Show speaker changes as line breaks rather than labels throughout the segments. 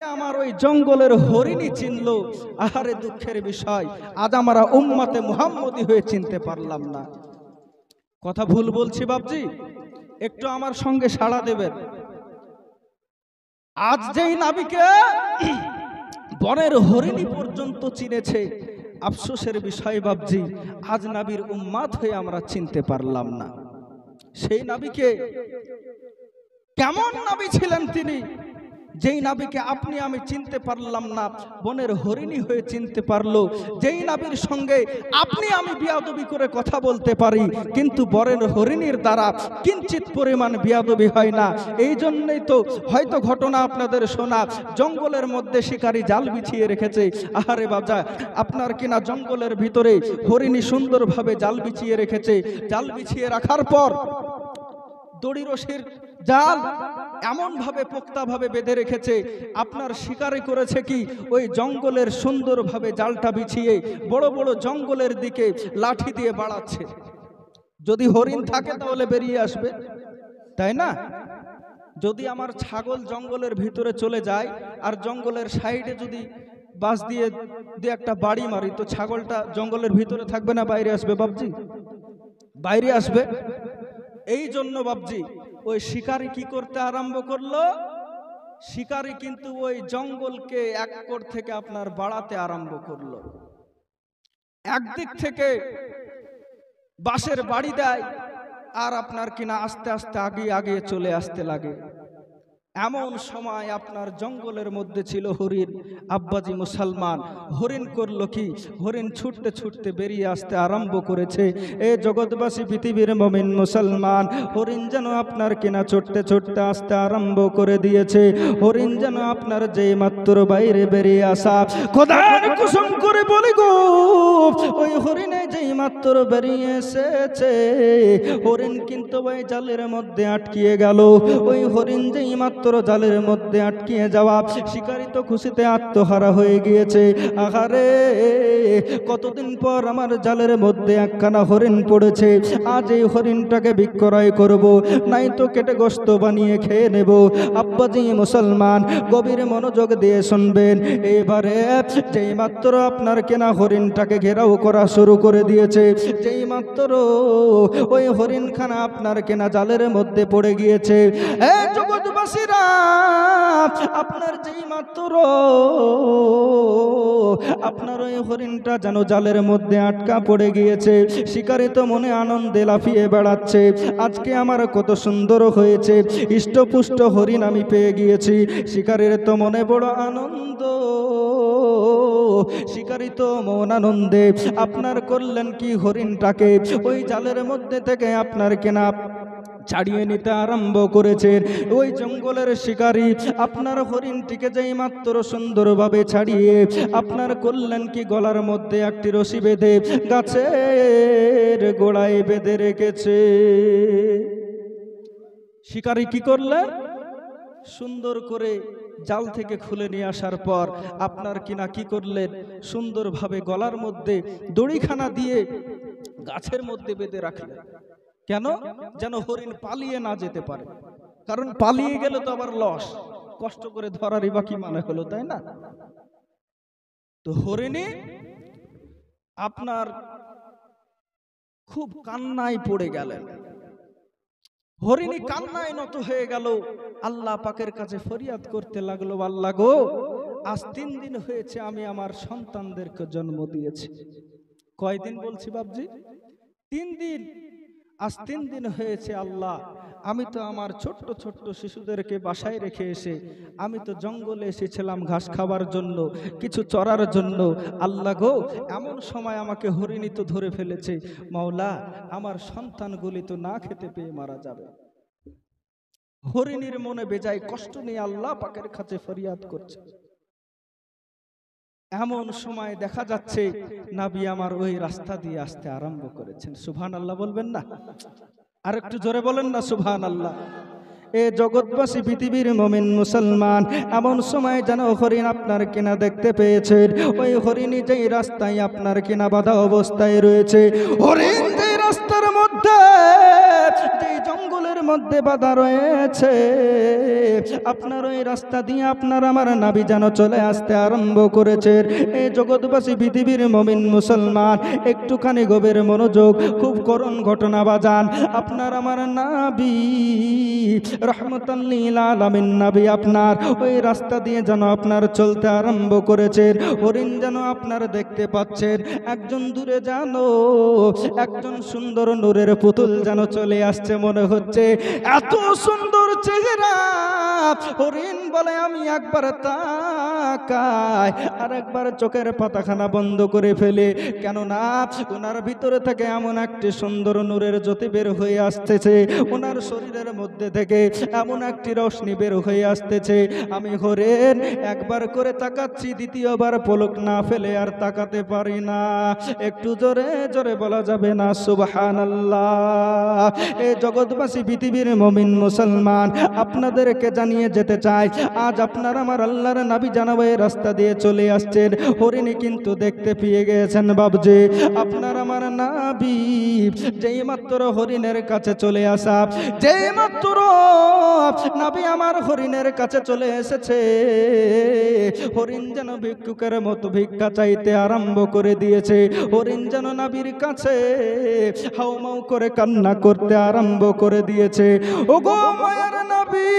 আমার ওই জঙ্গলের হরিণী চিনলো। আহারে দুঃখের বিষয়, আজ আমরা উম্মতে মুহাম্মদী হয়ে চিনতে পারলাম না। কথা ভুল বলছি বাপজি? একটু আমার সঙ্গে সাড়া দেবেন। আজ যেই নাবিকে বনের হরিণী পর্যন্ত চিনেছে, আফসোসের বিষয় বাপজি, আজ নাবির উম্মাত হয়ে আমরা চিনতে পারলাম না। সেই নাবিকে কেমন নাবি ছিলেন তিনি, যেই নাবিকে আপনি আমি চিনতে পারলাম না, বনের হরিণী হয়ে চিনতে পারলো। যেই নাবির সঙ্গে আপনি আমি বিয়াদবি করে কথা বলতে পারি, কিন্তু বনের হরিণীর দ্বারা কিঞ্চিত পরিমাণ বিয়াদবি হয় না। এই জন্যই তো হয়তো ঘটনা আপনাদের শোনা, জঙ্গলের মধ্যে শিকারী জাল বিছিয়ে রেখেছে। আহারে বাবা, আপনার কিনা জঙ্গলের ভিতরে হরিণী সুন্দরভাবে জাল বিছিয়ে রেখেছে। জাল বিছিয়ে রাখার পর দড়ি রশির জাল এমন ভাবে পোক্তা ভাবে বেঁধে রেখেছে, আপনার শিকারে করেছে কি, ওই জঙ্গলের সুন্দরভাবে জালটা বিছিয়ে বড় বড় জঙ্গলের দিকে লাঠি দিয়ে বাড়াচ্ছে। যদি হরিণ থাকে তাহলে বেরিয়ে আসবে, তাই না? যদি আমার ছাগল জঙ্গলের ভিতরে চলে যায় আর জঙ্গলের সাইডে যদি বাঁশ দিয়ে একটা বাড়ি মারি, তো ছাগলটা জঙ্গলের ভিতরে থাকবে না বাইরে আসবে বাপজি? বাইরে আসবে। এই জন্য বাপজি ওই শিকারী কি করতে আরম্ভ করলো, শিকারী কিন্তু ওই জঙ্গলকে এক কোণ থেকে আপনার বাড়াতে আরম্ভ করলো। একদিক থেকে বাঁশের বাড়ি দেয় আর আপনার কিনা আস্তে আস্তে আগিয়ে আগিয়ে চলে আসতে লাগে। এমন সময় আপনার জঙ্গলের মধ্যে ছিল হরিণ। আব্বাজি মুসলমান, হরিণ করলো কি, হরিণ ছুটতে ছুটতে বেরিয়ে আসতে আরম্ভ করেছে। এ জগৎবাসী পৃথিবীর মুমিন মুসলমান, হরিণ যেন আপনার কিনা ছুটতে ছুটতে আসতে আরম্ভ করে দিয়েছে। হরিণ যেন আপনার যেই মাত্র বাইরে বেরিয়ে আসা, খোদার কসম করে বলি গো, ওই হরিণে যেই মাত্র বেরিয়ে এসেছে, হরিণ কিন্তু ওই জালের মধ্যে আটকিয়ে গেল। ওই হরিণ যেই মাত্র জালের মধ্যে আটকিয়ে যাওয়া, শিকারী তো খুশিতে আত্মহারা হয়ে গিয়েছে। আহারে, কতদিন পর আমার জালের মধ্যে একখানা হরিণ পড়েছে, আজ এই হরিণটাকে বিক্রয় করব, নাই তো কেটে গোশত বানিয়ে খেয়ে নেব। আব্বাজি মুসলমান, গভীর মনোযোগ দিয়ে শুনবেন। এবারে যেই মাত্র আপনার কেনা হরিণটাকে ঘেরাও করা শুরু করে দিয়েছে, যেই মাত্র ওই হরিণখানা আপনার কেনা জালের মধ্যে পড়ে গিয়েছে, জগৎবাসীরা আপনার যেই মাত্র আপনার ওই হরিণটা যেন জালের মধ্যে আটকা পড়ে গিয়েছে, শিকারী তো মনে আনন্দে লাফিয়ে বেড়াচ্ছে। আজকে আমার কত সুন্দর হয়েছে, ইষ্টপুষ্ট হরিণ আমি পেয়ে গিয়েছি। শিকারীর তো মনে বড় আনন্দ, শিকারী তো মন আনন্দে আপনার করলেন কি, হরিণটাকে ওই জালের মধ্যে থেকে আপনার কেনা ছাড়িয়ে নিতে আরম্ভ করেছেন। ওই জঙ্গলের শিকারী আপনার হরিণটিকে যেই মাত্র সুন্দরভাবে ছাড়িয়ে আপনার করলেন কি, গলার মধ্যে একটি রশি বেঁধে গাছের গোড়ায় বেঁধে রেখেছে। শিকারী কি করলেন, সুন্দর করে জাল থেকে খুলে নিয়ে আসার পর আপনার কিনা কি করলেন, সুন্দরভাবে গলার মধ্যে দড়িখানা দিয়ে গাছের মধ্যে বেঁধে রাখলেন। কেন? যেন হরিণ পালিয়ে না যেতে পারে, কারণ পালিয়ে গেলে তো আবার লস, কষ্ট করে ধরারই বাকি মানে হলো, তাই না? তো হরিণী আপনার খুব কান্নায় পড়ে গেলেন। হরিণী কান্নায় নত হয়ে গেল, আল্লাহ পাকের কাছে ফরিয়াদ করতে লাগলো, আল্লাহ গো, আজ 3 দিন হয়েছে আমি আমার সন্তানদেরকে জন্ম দিয়েছি। কয়দিন বলছি বাপজি? 3 দিন। আজ 3 দিন হয়েছে আল্লাহ, আমি তো আমার ছোট্ট ছোট্ট শিশুদেরকে বাসায় রেখে এসে আমি তো জঙ্গলে এসেছিলাম ঘাস খাবার জন্য, কিছু চরার জন্য। আল্লাহ গো, এমন সময় আমাকে হরিণী তো ধরে ফেলেছে। মাওলা, আমার সন্তানগুলি তো না খেতে পেয়ে মারা যাবে। হরিণীর মনে বেজায় কষ্ট নিয়ে আল্লাহ পাকের কাছে ফরিয়াদ করছে। এমন সময় দেখা যাচ্ছে নবী আমার ওই রাস্তা দিয়ে আসতে আরম্ভ করেছেন। সুবহানাল্লাহ বলবেন না? আর একটু জোরে বলেন না সুবহানাল্লাহ। এ জগৎবাসী পৃথিবীর মুমিন মুসলমান, এমন সময় যেন হরিণ আপনার কিনা দেখতে পেয়েছেন। ওই হরিণী যেই রাস্তায় আপনার কিনা বাধা অবস্থায় রয়েছে, হরিণ যেই রাস্তার মধ্যে, যেই জঙ্গলের মধ্যে বাধা রয়েছে, আপনার ওই রাস্তা দিয়ে আপনার আমার নাবি যেন চলে আসতে আরম্ভ করেছে। এই জগৎবাসী পৃথিবীর মুমিন মুসলমান একটুখানি গভীর মনোযোগ, খুব করুণ ঘটনা বাজান। আপনার আমার নাবি রহমতাল লিল আলামিন নবী আপনার ওই রাস্তা দিয়ে যেন আপনার চলতে আরম্ভ করেছেন। হরিণ যেন আপনার দেখতে পাচ্ছেন, একজন দূরে জানো একজন সুন্দর নূরের পুতুল যেন চলে আসছে মনে হচ্ছে, এত সুন্দর চেহারা। হরিণ বলে আমি একবার তাকাই আর একবার চোখের পাতাখানা বন্ধ করে ফেলে, কেননা ওনার ভিতরে থেকে এমন একটি সুন্দর নূরের জ্যোতি বের হয়ে আসতেছে, ওনার শরীরের মধ্যে থেকে এমন একটি রশ্মি বের হয়ে আসতেছে। আমি হরিণ একবার করে তাকাচ্ছি, দ্বিতীয়বার পলক না ফেলে আর তাকাতে পারি না। একটু জোরে জোরে বলা যাবে না সুবহানাল্লাহ? এই জগৎবাসী পৃথিবীর মুমিন মুসলমান আপনাদেরকে জানিয়ে যেতে চাই, আজ আপনার আমার আল্লাহর নবী জানাবে রাস্তা দিয়ে চলে আসছেন, হরিণী কিন্তু দেখতে পেয়ে গেছেন বাবজি। আপনার আমার নবী যেই মাত্র হরিণের কাছে চলে আসা, যেই মাত্র নবী আমার হরিণের কাছে চলে এসেছে, হরিণ যেন ভিক্ষুকের মতো ভিক্ষা চাইতে আরম্ভ করে দিয়েছে। হরিণ যেন নবীর কাছে হাউমাউ করে কান্না করতে আরম্ভ করে দিয়েছে। ওগো মায়ার নবী,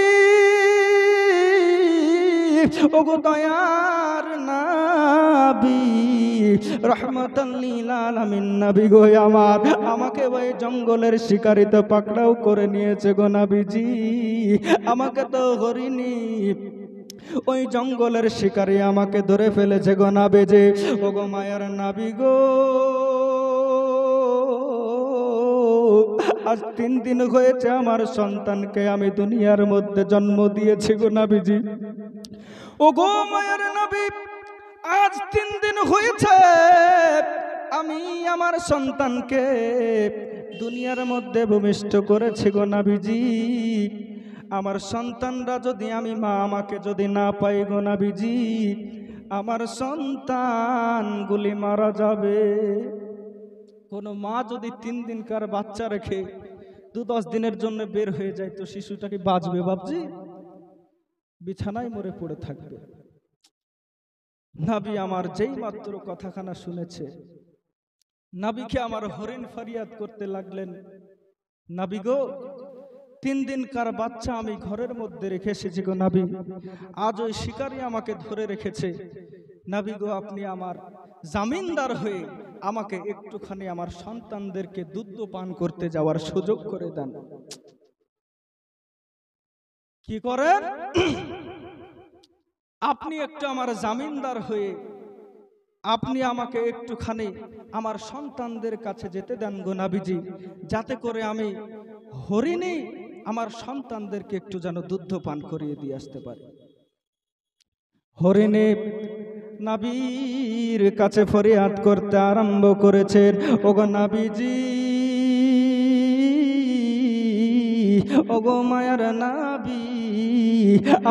ওগো দয়ার নবী, রহমাতাল লিল আলামিন নবী গো আমার, আমাকে ওই জঙ্গলের শিকারিতে পাকড়াও করে নিয়েছে গো নবীজি। আমাকে তো হরিণী ওই জঙ্গলের শিকারি আমাকে ধরে ফেলেছে গো নবীজি। ওগো মায়ার নবী গো, আজ 3 দিন হয়েছে আমার সন্তানকে আমি দুনিয়ার মধ্যে জন্ম দিয়েছি গো নবীজি। ওগো মায়ার নবী, আজ 3 দিন হয়েছে আমি আমার সন্তানকে দুনিয়ার মধ্যে ভূমিষ্ঠ করেছি গো নবীজি। আমার সন্তানরা যদি আমি মা আমাকে যদি না পাই গো নবীজি, আমার সন্তানগুলি মারা যাবে। কোনো মা যদি 3 দিনকার বাচ্চা রেখে 2-10 দিনের জন্য বের হয়ে যায়, তো শিশুটা কি বাঁচবে বাপজি? বিছানায় মরে পড়ে থাকবে। নবী আমার যেই মাত্র কথাখানা শুনেছে, নবীকে আমার হরিণ ফরিয়াদ করতে লাগলেন, নবী গো 3 দিনকার বাচ্চা আমি ঘরের মধ্যে রেখে এসেছি গো নবী, আজ ওই শিকারী আমাকে ধরে রেখেছে। নবী গো আপনি আমার জামিনদার হয়ে আমাকে একটুখানি আমার সন্তানদেরকে দুধ পান করতে যাওয়ার সুযোগ করে দেন। কি করেন? আপনি একটু আমার জামিনদার হয়ে আপনি আমাকে একটুখানি আমার সন্তানদের কাছে যেতে দেন গো নবীজি, যাতে করে আমি হরিণী আমার সন্তানদেরকে একটু যেন দুধ পান করিয়ে দিয়ে আসতে পারি। হরিণী নবীর কাছে ফরিয়াদ করতে আরম্ভ করেছেন, ওগো নবীজি, ওগো মায়ার নবী,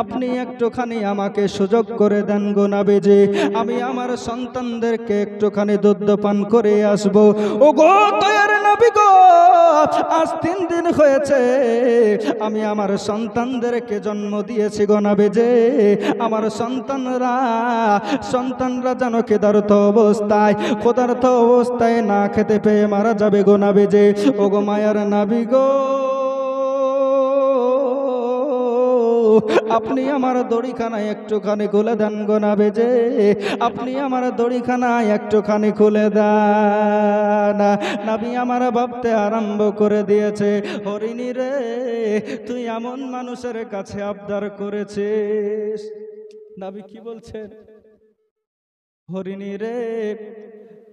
আপনি একটুখানি আমাকে সুযোগ করে দেন গো নবীজি, আমি আমার সন্তানদেরকে একটুখানি দুধ পান করে আসব। ওগো দয়ার নবী গো, আজ 3 দিন হয়েছে আমি আমার সন্তানদেরকে জন্ম দিয়েছি গো নবীজি। আমার সন্তানরা যেন ক্ষুধার্ত অবস্থায় না খেতে পেয়ে মারা যাবে গো নবীজি। ওগো মায়ার নবী গো, আপনি আমার দড়িখানা একটুখানি খুলে দেন গো নবীজি, আপনি আমার দড়িখানা একটুখানি খুলে দেন। নবী আমার ভাবতে আরম্ভ করে দিয়েছে, হরিণী রে, তুই এমন মানুষের কাছে আবদার করেছিস। নবী কি বলছেন? হরিণী রে,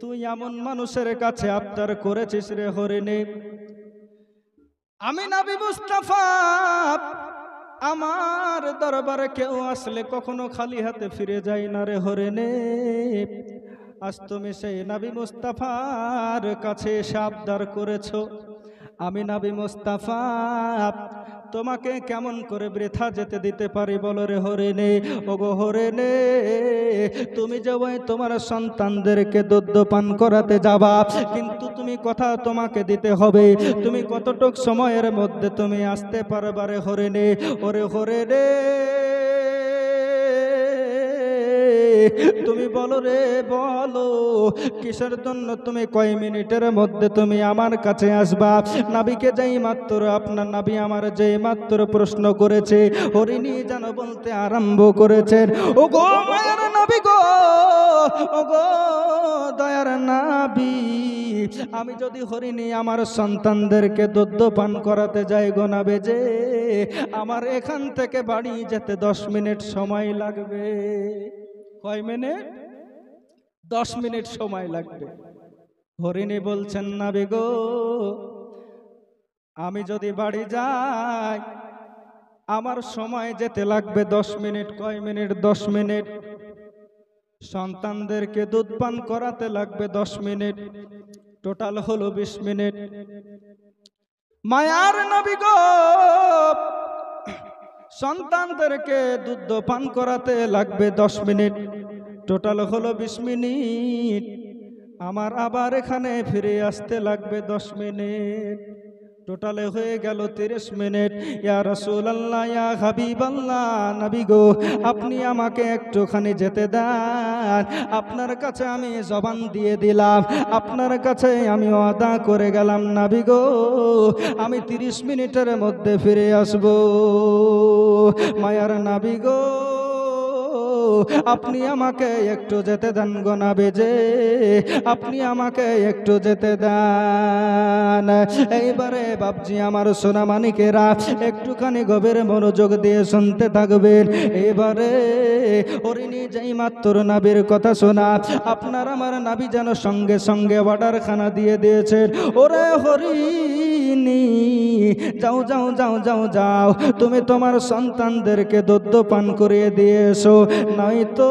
তুই এমন মানুষের কাছে আবদার করেছিস রে হরিণী। আমি নবী মুস্তাফা, আমার দরবারে কেউ আসলে কখনো খালি হাতে ফিরে যাই না রে হরিণী। আজ তুমি সেই নবী মুস্তাফার কাছে এসে আবদার করেছো। আমি নবী মুস্তাফা তোমাকে কেমন করে বৃথা যেতে দিতে পারি বলো রে হরিণী। ওগো হরিণী, তুমি যে ওই তোমার সন্তানদেরকে দুধ পান করাতে যাবা, কিন্তু তুমি কথা তোমাকে দিতে হবে, তুমি কতটুক সময়ের মধ্যে তুমি আসতে পারবা রে হরিণী। ওরে হরিণী, তুমি বলো রে, বলো কিসের জন্য তুমি কয় মিনিটের মধ্যে তুমি আমার কাছে আসবা। নাবিকে যেই মাত্র আপনার নাবি আমার যেই মাত্র প্রশ্ন করেছে, হরিণী যেন বলতে আরম্ভ করেছেন, ও গো মায়ের নাবি গো, ও গো দয়ার নাবি, আমি যদি হরিণী আমার সন্তানদেরকে দুধ পান করাতে যাই গো নাবে, যে আমার এখান থেকে বাড়ি যেতে 10 মিনিট সময় লাগবে। কয় মিনিট? 10 মিনিট সময় লাগবে। হরিণী বলছেন, নাবি গো, আমি যদি বাড়ি যাই আমার সময় যেতে লাগবে 10 মিনিট। কয় মিনিট? 10 মিনিট। সন্তানদেরকে দুধ পান করাতে লাগবে 10 মিনিট, টোটাল হলো 20 মিনিট। মায়ার নবী গো, সন্তানদেরকে দুধ পান করাতে লাগবে 10 মিনিট, টোটাল হলো 20 মিনিট। আমার আবার এখানে ফিরে আসতে লাগবে 10 মিনিট, টোটালে হয়ে গেল 30 মিনিট। ইয়া রাসূলুল্লাহ, ইয়া হাবিবাল্লাহ, নবী গো, আপনি আমাকে একটুখানি যেতে দেন। আপনার কাছে আমি জবান দিয়ে দিলাম, আপনার কাছে আমি ওয়াদা করে গেলাম, নবী গো, আমি 30 মিনিটের মধ্যে ফিরে আসব। মায়ার নবী গো, আপনি আমাকে একটু যেতে দেন গো নবী, যে আপনি আমাকে একটু যেতে দেন। এইবারে বাপজি আমার সোনা মানিকেরা একটুখানি গভীর মনোযোগ দিয়ে শুনতে থাকবেন। এবারে হরিণী যেই মাত্র নাবির কথা শোনা, আপনার আমার নাবি যেন সঙ্গে সঙ্গে অর্ডার খানা দিয়ে দিয়েছেন, ওরে হরিণী, যাও যাও যাও যাও যাও, তুমি তোমার সন্তানদেরকে দুধ পান করিয়ে দিয়েছো, নয়তো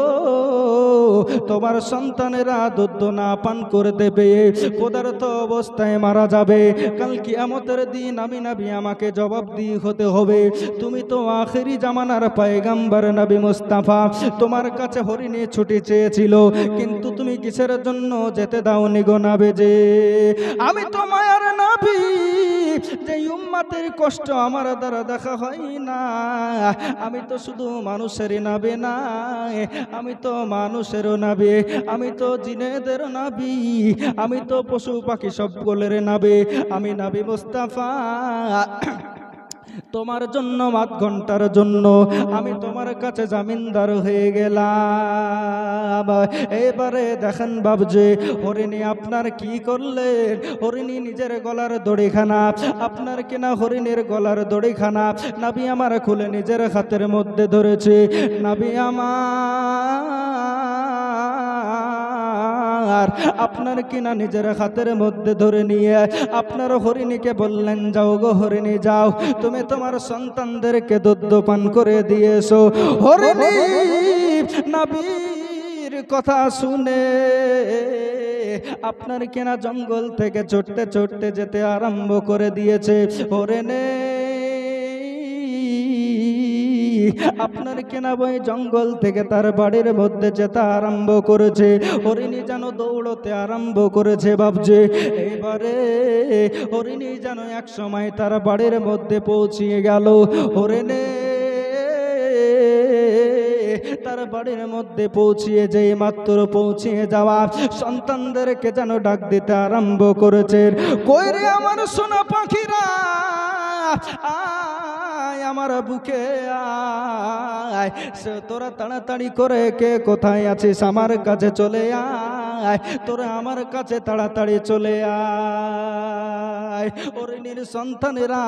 তোমার সন্তানেরা দুধ না পান করতে পেয়ে ক্ষুধার্ত অবস্থায় মারা যাবে। কাল কিয়ামতের দিন আমি নবী আমাকে জবাবদিহি হতে হবে। তুমি তো আখেরি জামানার পয়গম্বর নবী মুস্তাফা, তোমার কাছে হরিণী ছুটি চেয়েছিল, কিন্তু তুমি কিসের জন্য যেতে দাওনি গো নবী? যে আমি তো মায়ার নবী, যে উম্মতের কষ্ট আমার দ্বারা দেখা হয় না, আমি তো শুধু মানুষেরই নবী না, আমি তো মানুষেরও নবী, আমি তো জিনেদের নবী, আমি তো পশু পাখি সবগুলোর নবী, আমি নবী মুস্তাফা। তোমার জন্য 8 ঘন্টার জন্য আমি তোমার কাছে জামিনদার হয়ে গেলাম। এবারে দেখেন বাবজি, হরিণী আপনার কি করলেন? হরিণী নিজের গলার দড়িখানা, আপনার কিনা হরিণীর গলার দড়িখানা নবী আমার খুলে নিজের হাতের মধ্যে ধরেছে। নবী আমার আপনার কিনা নিজের হাতের মধ্যে ধরে নিয়ে আপনার হরিণীকে বললেন, যাও গো হরিণী যাও, তুমি তোমার সন্তানদেরকে দুধ পান করে দিয়েছো। হরিণী নবীর কথা শুনে আপনার কিনা জঙ্গল থেকে ছুটতে ছুটতে যেতে আরম্ভ করে দিয়েছে। হরিণী আপনার কেনা বই জঙ্গল থেকে তার বাড়ির মধ্যে যেতে আরম্ভ করেছে। হরিণী যেন দৌড়তে আরম্ভ করেছে বাবজি। এইবারে হরিণী যেন এক সময় তার বাড়ির মধ্যে পৌঁছিয়ে গেল। হরিণী তার বাড়ির মধ্যে পৌঁছিয়ে যেই মাত্র পৌঁছিয়ে যাওয়া সন্তানদেরকে যেন ডাক দিতে আরম্ভ করেছে, কই রে আমার সোনা পাখিরা, আয় আমার বুকে আয়, তোরা তাড়াতাড়ি করে কে কোথায় আছিস আমার কাছে চলে আয়, তোরা আমার কাছে তাড়াতাড়ি চলে আয়। হরিণীর সন্তানেরা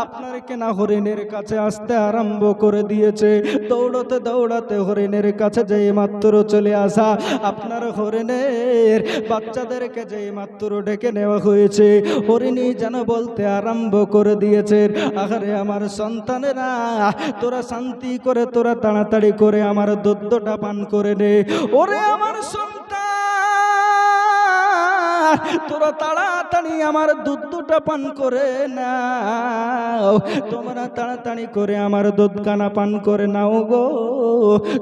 আপনার কেনা হরিণীর কাছে আসতে আরম্ভ করে দিয়েছে। দৌড়াতে দৌড়াতে হরিণীর কাছে যেই মাত্র চলে আসা, আপনার হরিণের বাচ্চাদেরকে যেই মাত্র ডেকে নেওয়া হয়েছে, হরিণী যেন বলতে আরম্ভ করে দিয়েছে, আরে আমার সন্তানেরা, তোরা শান্তি করে তোরা তাড়াতাড়ি করে আমার দুধটা পান করে নে। ওরে আমার সন্তান, তোরা তাড়াতাড়ি আমার দুধটা পান করে নাও, তোমরা তাড়াতাড়ি করে আমার দুধ কানা পান করে নাও গো,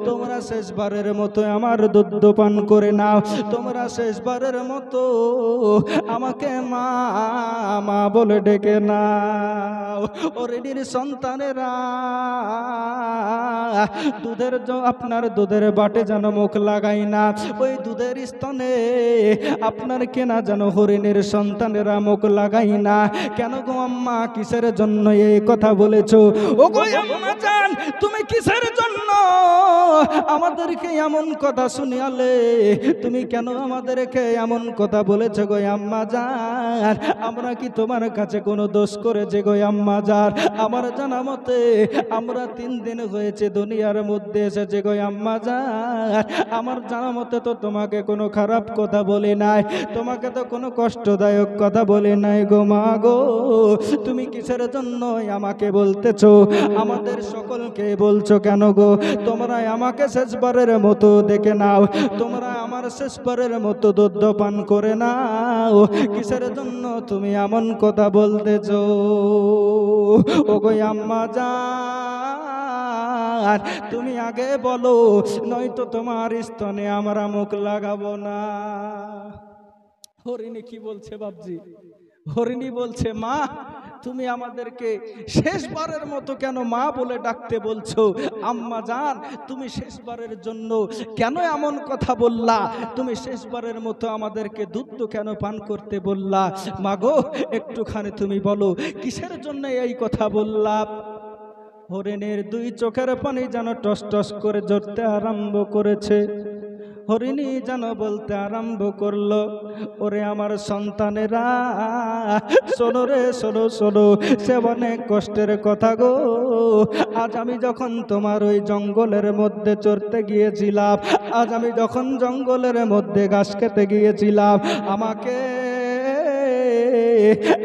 তোমরা শেষবারের মতো আমার দুধ পান করে নাও, তোমরা শেষবারের মতো আমাকে মা মা বলে ডেকে নাও। ওরেডির সন্তানেরা দুধের আপনার দুধের বাটে যেন মুখ লাগাই না, ওই দুধের স্তনে আপনার কেনা যেন হরিণের সন্তানেরা মুখ লাগাই না। কেন গো আম্মা, কিসের জন্য এই কথা বলেছো? ও গো আম্মা জান, তুমি কিসের জন্য আমাদেরকে এমন কথা শুনিয়ালে? তুমি কেন আমাদেরকে এমন কথা বলেছো গো আম্মা জান? আমরা কি তোমার কাছে কোনো দোষ করেছে গো আম্মা জান? আমার জানা মতে আমরা 3 দিন হয়েছে দুনিয়ার মধ্যে এসেছে গো আম্মা জান। আমার জানা মতে তো তোমাকে কোনো খারাপ কথা বলে নাই, তোমাকে তো কোনো কষ্টদায়ক কথা বলে নাই গো মা গো। তুমি কিসের জন্য আমাকে বলতেছো? আমাদের সকলকে বলছো কেন গো? তোমরা আমাকে শেষবারের মতো দেখে নাও, তোমরা আমার শেষবারের মতো দুধ পান করে নাও। কিসের জন্য তুমি এমন কথা বলতেছো? ও গো আম্মা জান, তুমি আগে বলো, নয়তো তোমার স্তনে আমরা মুখ লাগাবো না। হরিণী কি বলছে বাপজি? হরিণী বলছে, মা তুমি আমাদেরকে শেষবারের মতো কেন মা বলে ডাকতে বলছো? আম্মা জান, তুমি শেষবারের জন্য কেন এমন কথা বললা? তুমি শেষবারের মতো আমাদেরকে দুধ কেন পান করতে বললা? মা গো, একটুখানি তুমি বলো, কিসের জন্য এই কথা বললা? হরিণের 2 চোখের পানি যেন টস টস করে ঝরতে আরম্ভ করেছে। হরিণী যেন বলতে আরম্ভ করলো, ওরে আমার সন্তানেরা, শোনো রে, শোনো শোনো, সে অনেক কষ্টের কথা গো। আজ আমি যখন তোমার ওই জঙ্গলের মধ্যে চড়তে গিয়েছিলাম, আজ আমি যখন জঙ্গলের মধ্যে ঘাস খেতে গিয়েছিলাম, আমাকে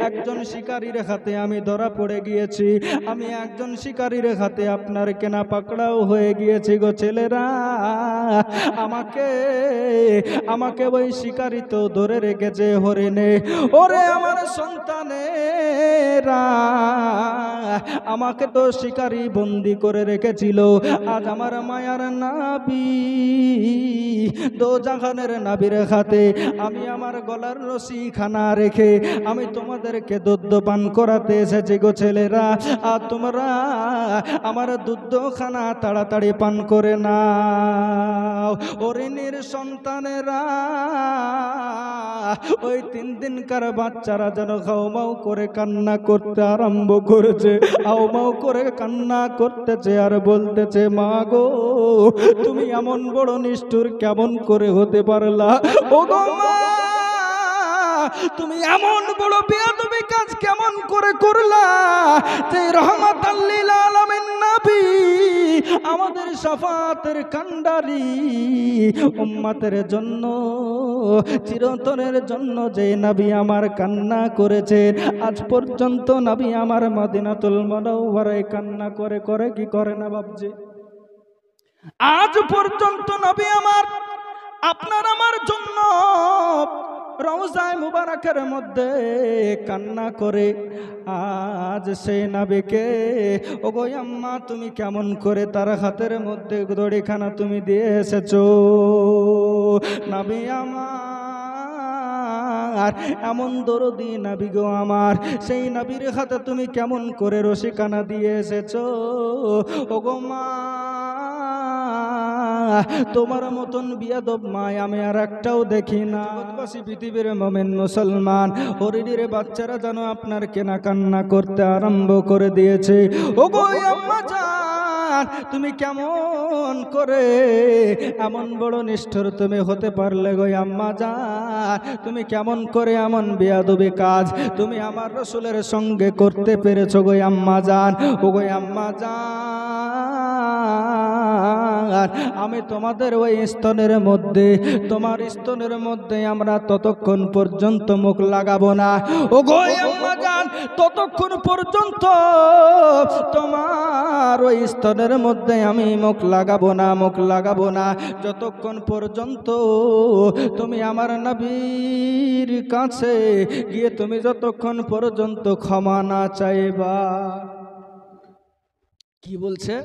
একজন শিকারীর হাতে আমি ধরা পড়ে গিয়েছি। আমি একজন শিকারীর হাতে আপনার কেনা পাকড়াও হয়ে গিয়েছি গো ছেলেরা। আমাকে ওই শিকারী তো ধরে রেখেছে হরিণে। ওরে আমার সন্তানেরা, আমাকে তো শিকারী বন্দি করে রেখেছিল। আজ আমার মায়ার নাবি দোজাহানের নাবির হাতে আমি আমার গলার রশি খানা রেখে আমি তোমাদেরকে দুধ পান করাতে এসেছি গো ছেলেরা। আর তোমরা আমার দুধ খানা তাড়াতাড়ি পান করে নাও। হরিণীর সন্তানেরা, ওই 3 দিনকার বাচ্চারা যেন হাউমাউ করে কান্না করতে আরম্ভ করেছে, হাউমাউ করে কান্না করতেছে আর বলতেছে, মা গো তুমি এমন বড় নিষ্ঠুর কেমন করে হতে পারলা? ও গো মা, তুমি এমন বড় বেয়াদবি কাজ কেমন করে করলা? যে রহমাতাল লিল আলামিন নবী, আমাদের শাফাতের কান্ডারি, উম্মতের জন্য, চিরতরের জন্য যে নবী আমার কান্না করেছেন, আজ পর্যন্ত নবী আমার মদিনাতুল মুনাওয়ারায় কান্না করে করে কি করে না বাপজি? আজ পর্যন্ত নবী আমার আপনার আমার জন্য রওজায়ে মুবারাকের মধ্যে কান্না করে। আজ সেই নবীকে, ওগো আম্মা, তুমি কেমন করে তার হাতের মধ্যে দড়িখানা তুমি দিয়ে এসেছো? নবী আমার এমন দরদি নবী গো আমার, সেই নবীর হাতে তুমি কেমন করে রশিখানা দিয়ে এসেছো? ওগো মা, তোমার মতন বিয়াদব মায় আমি আর একটাও দেখি না। পৃথিবীর মুমিন মুসলমান হরিণীর বাচ্চারা যেন আপনার কেনা কান্না করতে আরম্ভ করে দিয়েছে। ওগো আম্মা জান, তুমি কেমন করে এমন বড় নিষ্ঠুর তুমি হতে পারলে গো আম্মা জান? তুমি কেমন করে এমন বেয়াদবি কাজ তুমি আমার রাসূলের সঙ্গে করতে পেরেছো গো আম্মা জান? ওগো আম্মা জান, আমি তোমাদের ওই স্তনের মধ্যে, তোমার স্তনের মধ্যে আমরা ততক্ষণ পর্যন্ত মুখ লাগাবো না। ও গো আম্মা জান, ততক্ষণ পর্যন্ত তোমার ওই স্তনের মধ্যে আমি মুখ লাগাবো না, মুখ লাগাবো না, যতক্ষণ পর্যন্ত তুমি আমার নবীর কাছে গিয়ে তুমি যতক্ষণ পর্যন্ত ক্ষমা না চাইবা। কি বলছে?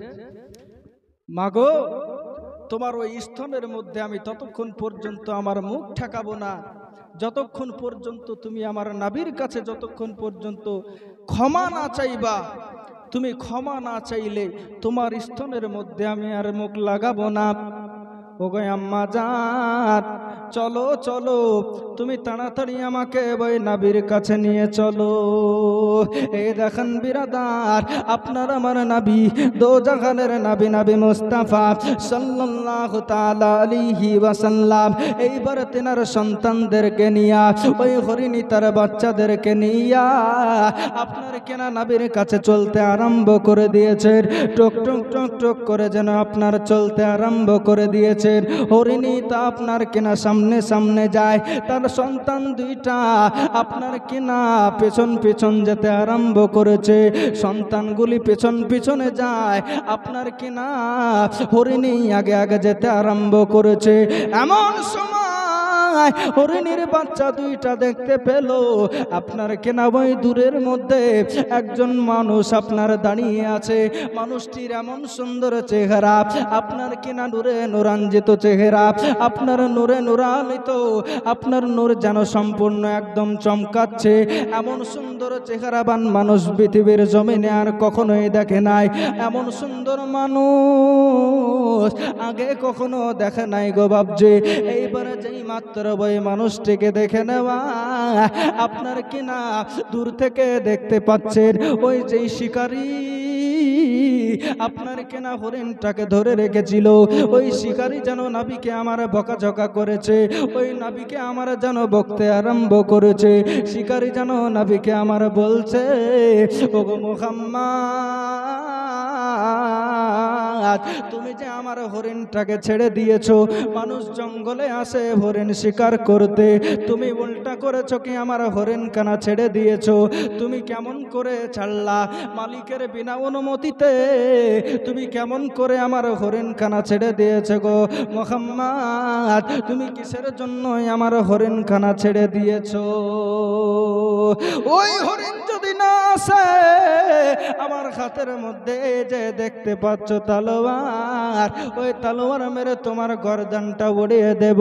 মাগো, তোমার ওই স্তনের মধ্যে আমি ততক্ষণ পর্যন্ত আমার মুখ ঠেকাবো না, যতক্ষণ পর্যন্ত তুমি আমার নবীর কাছে যতক্ষণ পর্যন্ত ক্ষমা না চাইবা। তুমি ক্ষমা না চাইলে তোমার স্তনের মধ্যে আমি আর মুখ লাগাবো না। ওগো আম্মা জান, চলো চলো, তুমি তাড়াতাড়ি আমাকে ওই নবীর কাছে নিয়ে চলো। এই দেখেন বিরাদার, আপনার আমার নবী, দো জাহানের নবী, নবী মুস্তাফা সাল্লাল্লাহু তাআলা আলাইহি ওয়াসাল্লাম এইবার তেনার সন্তানদেরকে নিয়া, ওই হরিণী তার বাচ্চাদেরকে নিয়া আপনার কেনা নবীর কাছে চলতে আরম্ভ করে দিয়েছেন। টক টক টক টক করে যেন আপনার চলতে আরম্ভ করে দিয়েছেন। হরিণী তা আপনার কেনা সামনে সামনে যায়, তার সন্তান দুইটা আপনার কেনা পেছন পেছন যেতে আরম্ভ করেছে। সন্তানগুলি পেছন পিছনে যায়, আপনার কেনা হরিণী আগে আগে যেতে আরম্ভ করেছে। এমন সময় হরিণীর বাচ্চা দুইটা দেখতে পেল আপনার কেনা ওই দূরের মধ্যে একজন মানুষ আপনার দাঁড়িয়ে আছে। মানুষটির এমন সুন্দর চেহারা, আপনার কেনা নূরে নূরাঞ্জিত চেহারা, আপনার নূরে নূরান্বিত, আপনার নূর যেন সম্পূর্ণ একদম চমকাচ্ছে। এমন সুন্দর চেহারাবান মানুষ পৃথিবীর জমিনে আর কখনোই দেখে নাই। এমন সুন্দর মানুষ আগে কখনো দেখে নাই গো বাবজি। এইবারে যেই মাত্র ওই মানুষটিকে দেখে নেওয়া, আপনার কিনা দূর থেকে দেখতে পাচ্ছেন ওই যেই শিকারী আপনার কেনা হরিণটাকে ধরে রেখেছিল, ওই শিকারী যেন নবীকে আমার বকাঝকা করেছে, ওই নবীকে আমার যেন বকতে আরম্ভ করেছে। শিকারী যেন নবীকে আমার বলছে, ওগো মুহাম্মদ, তুমি যে আমার হরিণটাকে ছেড়ে দিয়েছো, মানুষ জঙ্গলে আসে হরিণ শিকার করতে, তুমি উল্টা করেছো কি আমার হরিণ কানা ছেড়ে দিয়েছো? তুমি কেমন করে ছাড়লা? মালিকের বিনা অনুমতিতে তুমি কেমন করে আমার হরিণ কানা ছেড়ে দিয়েছো গো মুহাম্মদ? তুমি কিসের জন্য আমার হরিণ কানা ছেড়ে দিয়েছো? ওই হরিণ যদি না আসে, আমার হাতের মধ্যে যে দেখতে পাচ্ছ তলোয়ার, ওই তলোয়ার মেরে তোমার গর্দানটা উড়িয়ে দেব।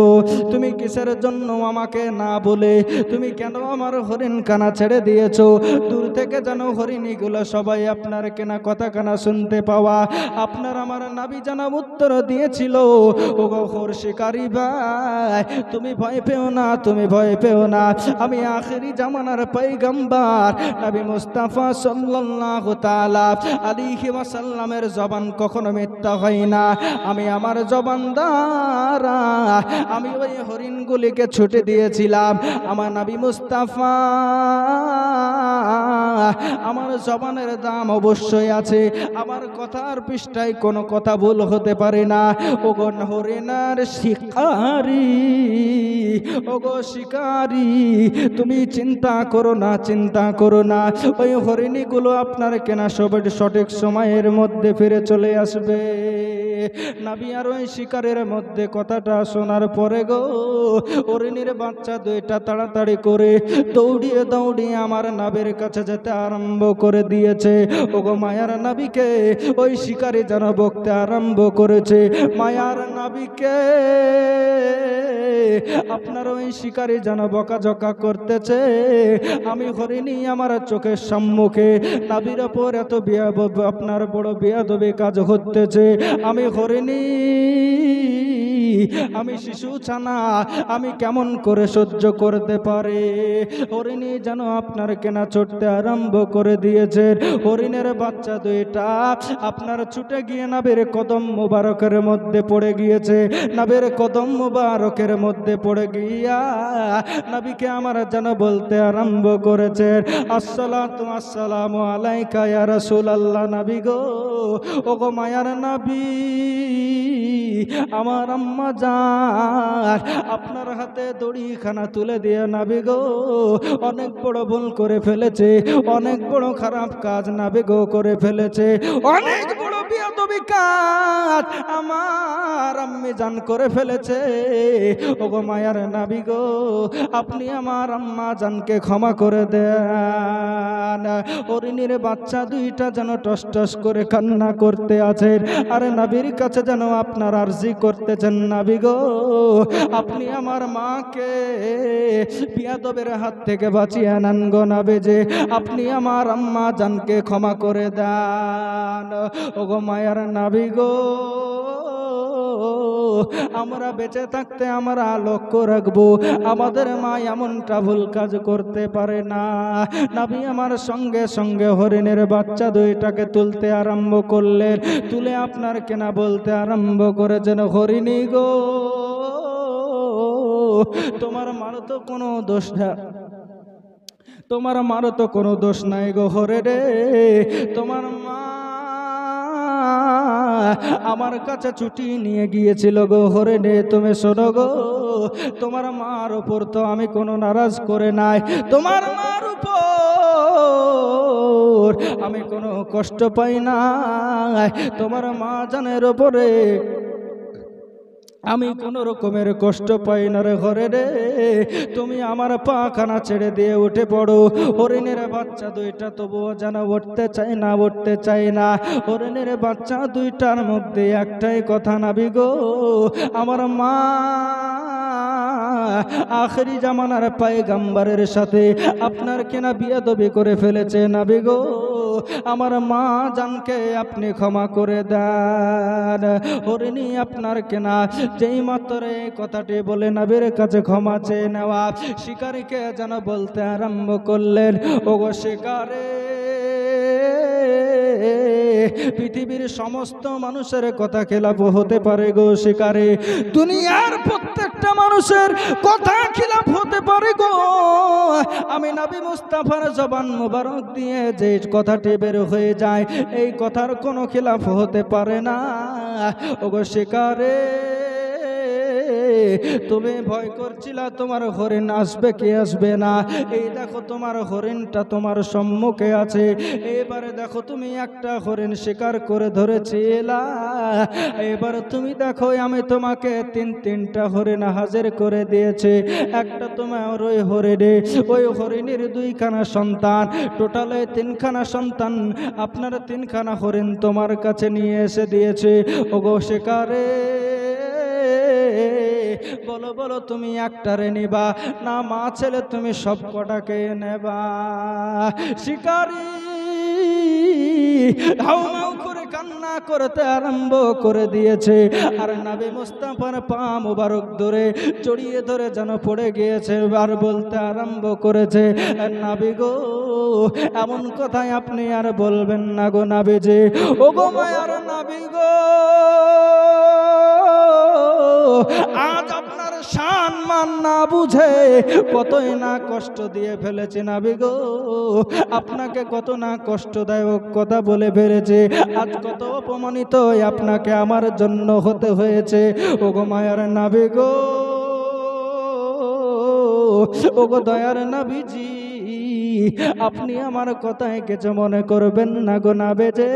তুমি কিসের জন্য আমাকে না বলে তুমি কেন আমার হরিণ কানা ছেড়ে দিয়েছো? দূর থেকে যেন হরিণীগুলো সবাই আপনার কেনা কথা কানা শুনতে পাওয়া। আপনার আমার নবী জানাব উত্তর দিয়েছিল, ও গো খোর শিকারী ভাই, তুমি ভয় পেও না, তুমি ভয় পেও না, আমি আখেরি জামানার পয়গম্বর নবী মুস্তাফা সাল্লাল্লাহু তাআলা আলাইহি ওয়াসাল্লামের জবান কখনো মিথ্যা হয় না। আমি আমার জবান দ্বারা আমি ওই হরিণগুলিকে ছুটে দিয়েছিলাম। আমার নবী মুস্তাফা, আমার জবানের দাম অবশ্যই আছে, আমার কথার পৃষ্ঠায় কোনো কথা ভুল হতে পারে না। ওগো হরিণার শিকারী, ওগো শিকারী, তুমি চিন্তা করো না, চিন্তা করো না, ওই হরিণীগুলো আপনার কেনা সঠিক সময়ের মধ্যে ফিরে চলে আসবে। নবী আর ওই শিকারের মধ্যে কথাটা শোনার পরে গো হরিণীর বাচ্চা দুইটা তাড়াতাড়ি করে দৌড়িয়ে দৌড়িয়ে আমার নবীর কাছে যেতে আরম্ভ করে দিয়েছে। ওগো মায়ার নবীকে ওই শিকারী যেন বকতে আরম্ভ করেছে। মায়ার নবীকে আপনার ওই শিকারী যেন বকাঝকা করতেছে। আমি হরিণী আমার চোখের সম্মুখে নবীর ওপর এত আপনার বড় বেয়াদবি কাজ হতেছে। আমি হরিণী আমি শিশু ছানা আমি কেমন করে সহ্য করতে পারে। হরিণী যেন আপনার কেনা ছুটতে আরম্ভ করে দিয়েছে। হরিণের বাচ্চা দুইটা আপনার ছুটে গিয়ে নাবির কদম মুবারকের মধ্যে পড়ে গিয়েছে। নাবির কদম মুবারকের মধ্যে পড়ে গিয়া নবীকে আমার যেন বলতে আরম্ভ করেছে, আসসালাতু আসসালামু আলাইকা ইয়া রাসূলুল্লাহ। নবী গো, ওগো মায়ার নবী, আমার আম্মা জান আপনার হাতে দড়িখানা তুলে দিয়ে নবী গো অনেক বড় ভুল করে ফেলেছে, অনেক বড় খারাপ কাজ নবী গো করে ফেলেছে, অনেক বড় বিয়াদবি কাজ আমার আম্মি জান করে ফেলেছে। ওগো মায়ার নবী গো, আপনি আমার আম্মা জানকে ক্ষমা করে দেন। হরিণীর বাচ্চা দুইটা যেন টস টস করে কান্না করতে আছে, আর নবীর কাছে যেন আপনার আরজি করতেছেন, নবী গো আপনি আমার মাকে বিয়াদবের হাত থেকে বাঁচিয়ে নেন গো নবী, যে আপনি আমার আম্মা জানকে ক্ষমা করে দেন। ওগো মায়ার নবী গো, আমরা বেঁচে থাকতে আমরা লক্ষ্য রাখবো আমাদের মা এমনটা ভুল কাজ করতে পারে না। নবী আমার সঙ্গে সঙ্গে হরিণের বাচ্চা দুইটাকে তুলতে আরম্ভ করলেন, তুলে আপনার কেনা বলতে আরম্ভ করেছেন, হরিণী গো তোমার মারো তো কোনো দোষ না, তোমার মারো তো কোনো দোষ নাই গো হরে রে, তোমার মা আমার কাছে ছুটি নিয়ে গিয়েছিল গো হরিণে। তুমি শোনো গো, তোমার মার উপর তো আমি কোনো নারাজ করে নাই, তোমার মার উপর আমি কোনো কষ্ট পাই নাই, তোমার মা জানের উপরে আমি কোনো রকমের কষ্ট পাই না রে ঘরে রে, তুমি আমার পাখানা ছেড়ে দিয়ে উঠে পড়ো। হরিণের বাচ্চা দুইটা তবুও যেন উঠতে চাই না, উঠতে চাই না। হরিণের বাচ্চা দুইটার মধ্যে একটাই কথা, নবী গো আমার মা আখেরি জামানার পয়গম্বরের সাথে আপনার কেনা বিয়াদবি করে ফেলেছে, নবী গো আমার মা জানকে আপনি ক্ষমা করে দেন। হরিণী আপনার কেনা যেই মাত্র এই কথাটি বলে নবীর কাছে ক্ষমা চেয়ে নেওয়া, শিকারীকে যেন বলতে আরম্ভ করলেন, ওগো শিকারে পৃথিবীর সমস্ত মানুষের কথা খেলাফ হতে পারে গো শিকারে, দুনিয়ার প্রত্যেকটা মানুষের কথা খিলাফ হতে পারে গো, আমি নবী মুস্তাফার জবান মোবারক দিয়ে যে কথাটি বের হয়ে যায় এই কথার কোনো খিলাফ হতে পারে না। ওগো শিকারে তুমি ভয় করছিলা তোমার হরিণ আসবে কি আসবে না, এই দেখো তোমার হরিণটা তোমার সম্মুখে আছে, এবারে দেখো তুমি একটা হরিণ শিকার করে ধরেছিলা, এবার তুমি দেখো আমি তোমাকে তিনটা হরিণ হাজির করে দিয়েছে, একটা তোমার ওই হরিণে, ওই হরিণের দুইখানা সন্তান, টোটালে তিনখানা সন্তান, আপনার তিনখানা হরিণ তোমার কাছে নিয়ে এসে দিয়েছে। ওগো শিকারে বলো বলো তুমি একটারে নিবা না মা ছেলে তুমি সব কটাকে নেবা? শিকারী হাউ মাউ করে কান্না করতে আরম্ভ করে দিয়েছে, আর নবী মুস্তাফার পা মোবারক ধরে জড়িয়ে ধরে যেন পড়ে গিয়েছে, আর বলতে আরম্ভ করেছে, নবী গো এমন কথাই আপনি আর বলবেন না গো নবী, যে ও গো মায়ার নবী গো আজ আপনার সম্মান না বুঝে কতই না কষ্ট দিয়ে ফেলেছে নবী গো, আপনাকে কত না কষ্টদায়ক কথা বলে ফেলেছে, আজ কত অপমানিত আপনাকে আমার জন্য হতে হয়েছে। ওগো মায়ার নবী গো, ওগো দয়ার নবীজি, আপনি আমার কথায় কিছু মনে করবেন না গো নবী, যে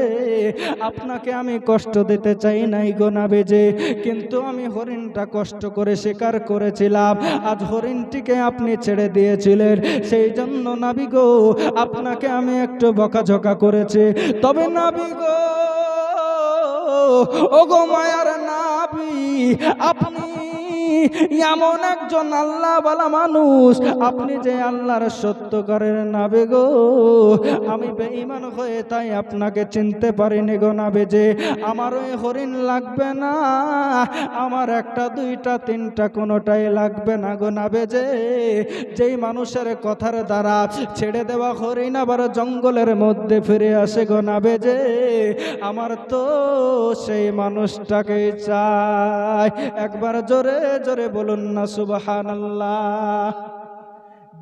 আপনাকে আমি কষ্ট দিতে চাই নাই গো নবী, যে কিন্তু আমি হরিণটা কষ্ট করে শিকার করেছিলাম, আজ হরিণটিকে আপনি ছেড়ে দিয়েছিলেন, সেই জন্য নবী গো আপনাকে আমি একটু বকাঝকা করেছি। তবে নবী গো ওগো মায়ার নবী, আপনি এমন একজন আল্লাহ বালা মানুষ, আপনি যে আল্লাহর সত্যকারের নাবে গো, আমি বেঈমান হয়ে তাই আপনাকে চিনতে পারিনি গো নাবে। যে আমার ওই হরিণ লাগবে না, আমার একটা দুইটা তিনটা কোনোটাই লাগবে না গো নাবে। যে যেই মানুষের কথার দ্বারা ছেড়ে দেওয়া হরিণ আবার জঙ্গলের মধ্যে ফিরে আসে গো নাবে। যে আমার তো সেই মানুষটাকে চাই। একবার জোরে জোরে বলুন না সুবহানাল্লাহ।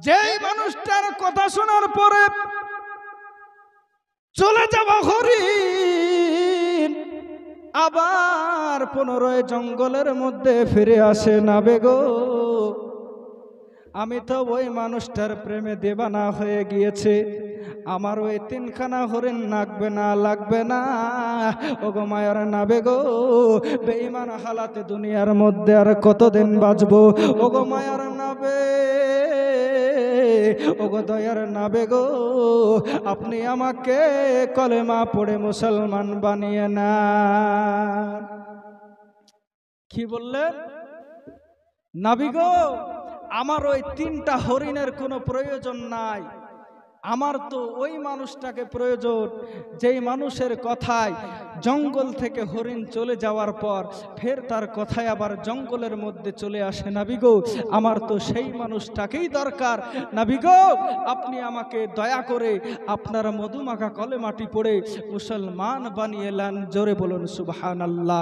যেই মানুষটার কথা শোনার পরে চলে যাওয়া হরিণ আবার পুনরায় জঙ্গলের মধ্যে ফিরে আসে নাবে গো, আমি তো ওই মানুষটার প্রেমে দেবানা হয়ে গিয়েছে। আমার ওই তিনখানা হরিণ লাগবে না, লাগবে না ও গো মায়ার নাবে গো। বেঈমান হালাতে দুনিয়ার মধ্যে আর কতদিন বাঁচবো ও গো মায়ার নাবে, ও গো দয়ার নাবে গো। আপনি আমাকে কলেমা পড়ে মুসলমান বানিয়ে না। কি বললেন নাবি গো? আমার ওই তিনটা হরিণের কোনো প্রয়োজন নাই, আমার তো ওই মানুষটাকে প্রয়োজন যেই মানুষের কথায় জঙ্গল থেকে হরিণ চলে যাওয়ার পর ফের তার কথায় আবার জঙ্গলের মধ্যে চলে আসে নাবি গো। আমার তো সেই মানুষটাকেই দরকার নাবি গো। আপনি আমাকে দয়া করে আপনার মধুমাখা কলেমাটি পড়ে মুসলমান বানিয়ে নেন। জোরে বলুন সুবহানাল্লাহ।